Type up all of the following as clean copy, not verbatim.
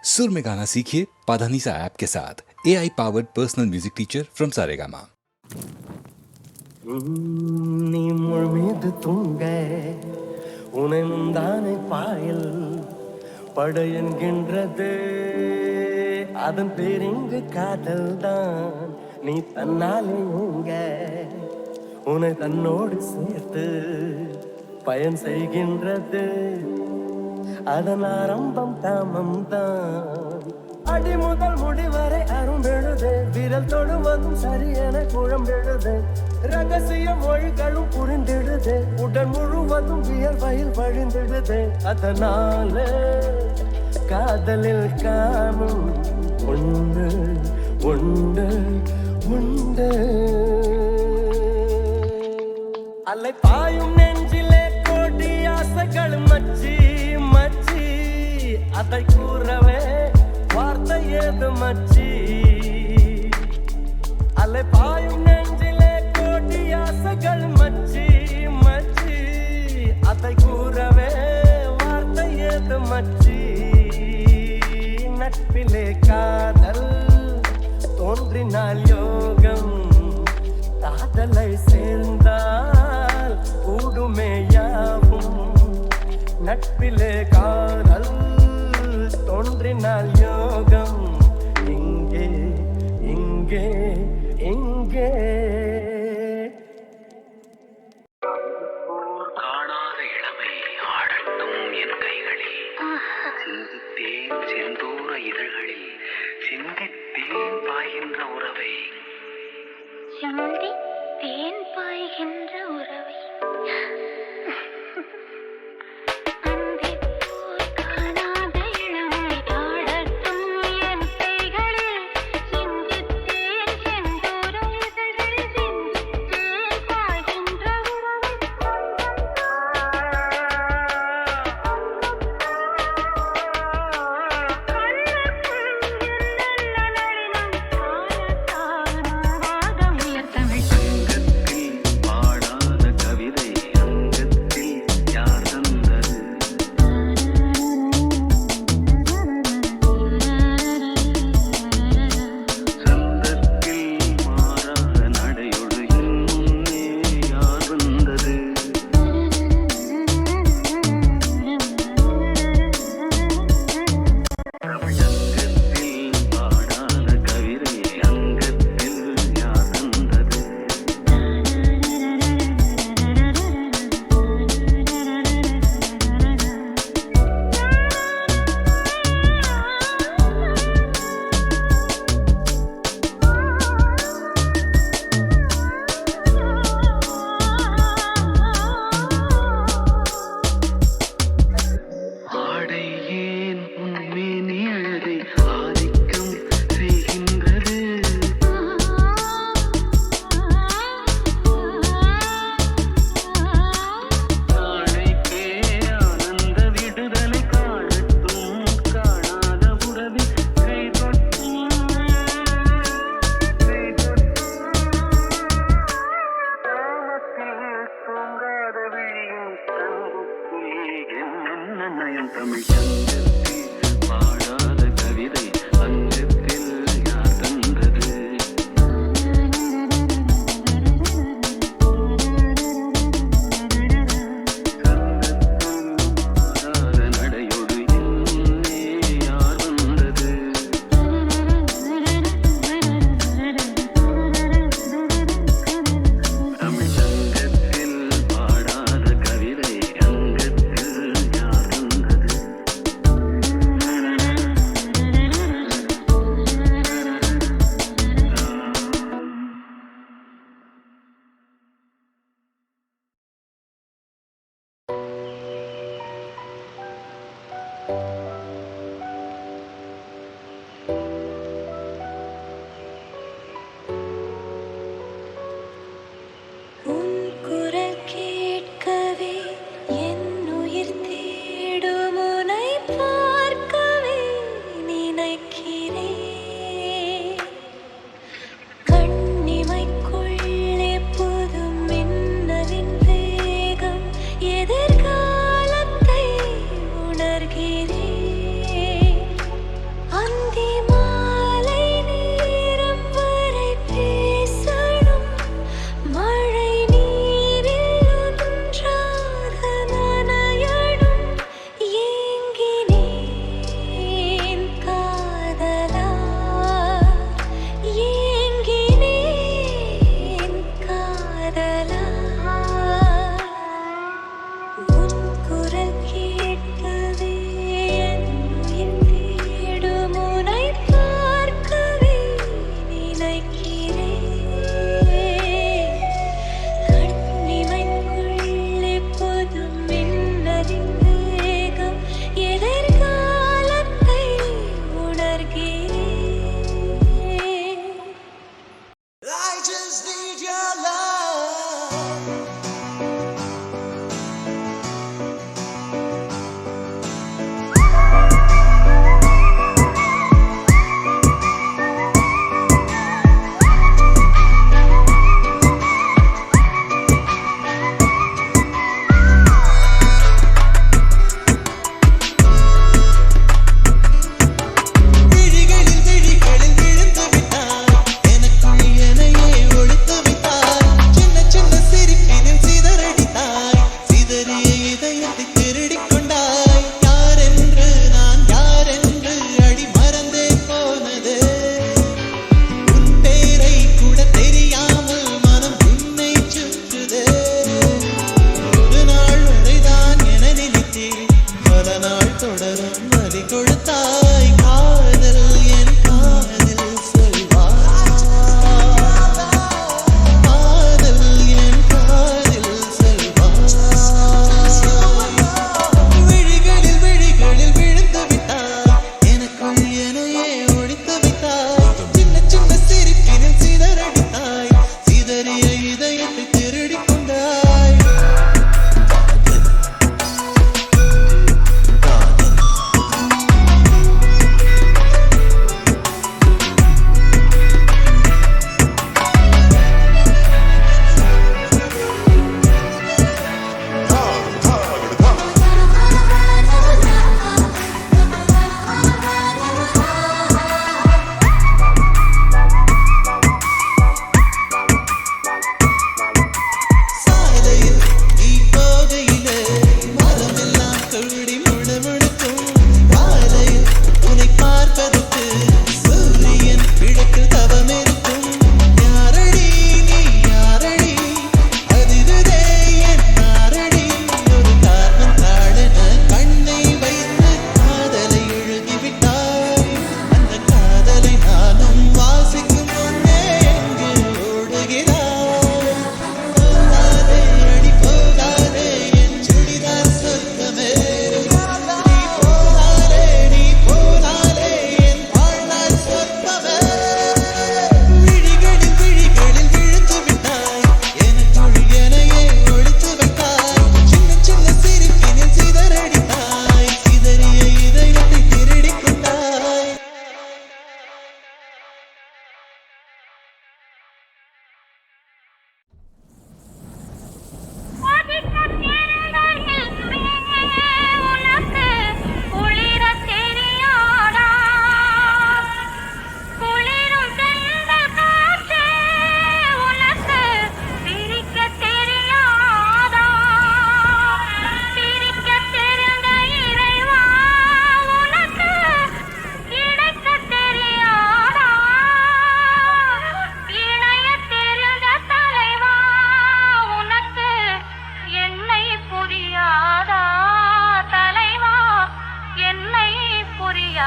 सुर में गाना सीखिए पाधानीसा ऐप के साथ AI powered personal music teacher from Saregama. நீ முள் மீது தூங்க உணர்ந்தானே பாயல் பட என்கின்றது அதன் பேரிங்கு காதல் தான் நீ தன்னாலே உங்க உன்னை தன்னோடு சேர்த்து பயன் செய்கின்றது அதன் ஆரம்பம் தாமம் தான் அடி முதல் முடிவரை அரும்பெழுது விரல் தொடுவதும் சரியென குழம்பெழுது ரகசிய மொழிகளும் புரிந்திடுது உடல் முழுவதும் வியர்வையில் வழிந்திடுது அதனால காதலில் காணும் உண்டு உண்டு உண்டு அலை பாயும் நெஞ்சிலே கோடி ஆசைகள் மச்சி மச்சி அதை கூறவே வார்த்தை ஏது மச்சி அலை பாயும் நெஞ்சிலே கோடி ஆசைகள் மச்சி மச்சி அதை கூறவே வார்த்தை ஏது மச்சி நட்பிலே காதல் தோன்றினால் யோகம் காதலை சேர்ந்தால் கூடுமே யாவும் நட்பிலே காதல் தோன்றினால் யோகம் இங்கே இங்கே இங்கே காணாத இளமை ஆடட்டும் என் கைகளில் சிந்தித்தேன் செந்தூர இதழ்களில் சிந்தித்தேன் பாய்கின்ற உறவை தேன் பாய்கின்ற உறவை பாடாத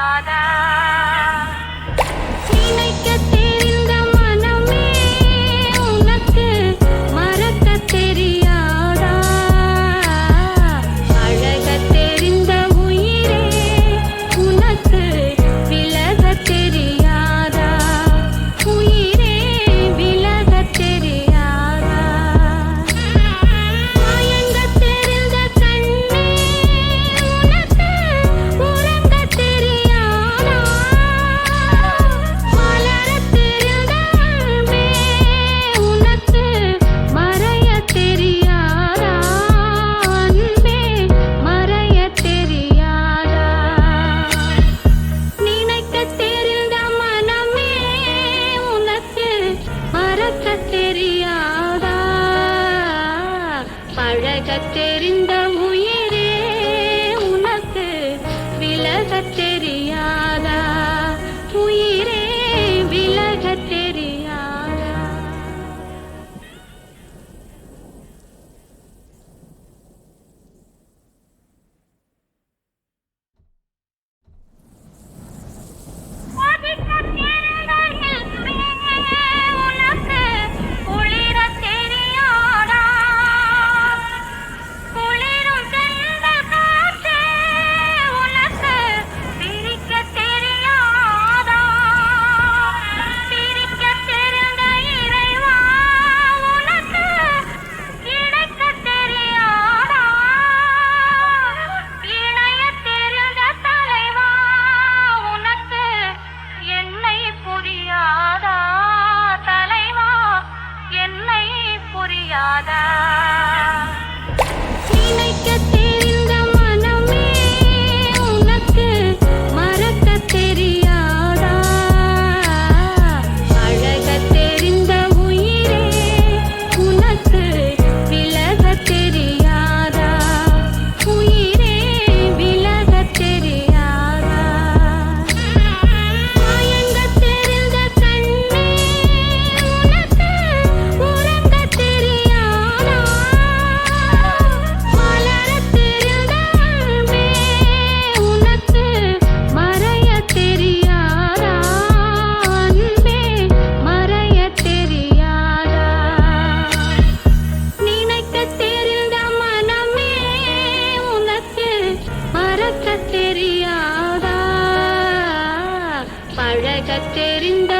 புரியாதா? நினைக்க தெரிந்த மனமே உனக்கு மறக்க தெரியாதா? அழக தெரிந்த உயிரே உனக்கு விலக தெரியாதா? உயிரே விலக தெரியாதா? மயங்க தெரிந்த கண்ணே உனக்கு உறங்க தெரியாதா? மலர தெரிந்த அன்பே உனக்கு மறைய தெரியாதா? அன்பே மறைய தெரியாதா? நினைக்க தெரிந்த மனமே உனக்கு மறக்க தெரியாதா? பழக தெரிந்த உயிரே உனக்கு விலக தெரியாதா? உயிரே விலக தெரியாதா? உனக்கு குளிர தெரியாதா? குளிரும் தென்றல் காற்றே உனக்கு பிரிக்க தெரியாதா? பிரிக்க தெரிந்த இறைவா உனக்கு கிடைக்க தெரியாதா? இணைய தெரிந்த தலைவா உனக்கு என்னை புரியாதா? தலைவா என்னை புரியாதா? நினைக்க தெரிந்த மனமே உனக்கு மறக்க தெரியாதா? அழக தெரிந்த உயிரே உனக்கு விலக தெரியாதா? உயிரே விலக தெரியாதா? மயங்க தெரிந்த கண்ணே உனக்கு உறங்க தெரியாதா? மலர தெரிந்த அன்பே உனக்கு மறைய தெரியாதா? அன்பே மறைய தெரியாதா? நினைக்க தெரிந்த மனமே உனக்கு மறக்க தெரியாதா? பழக தெரிந்த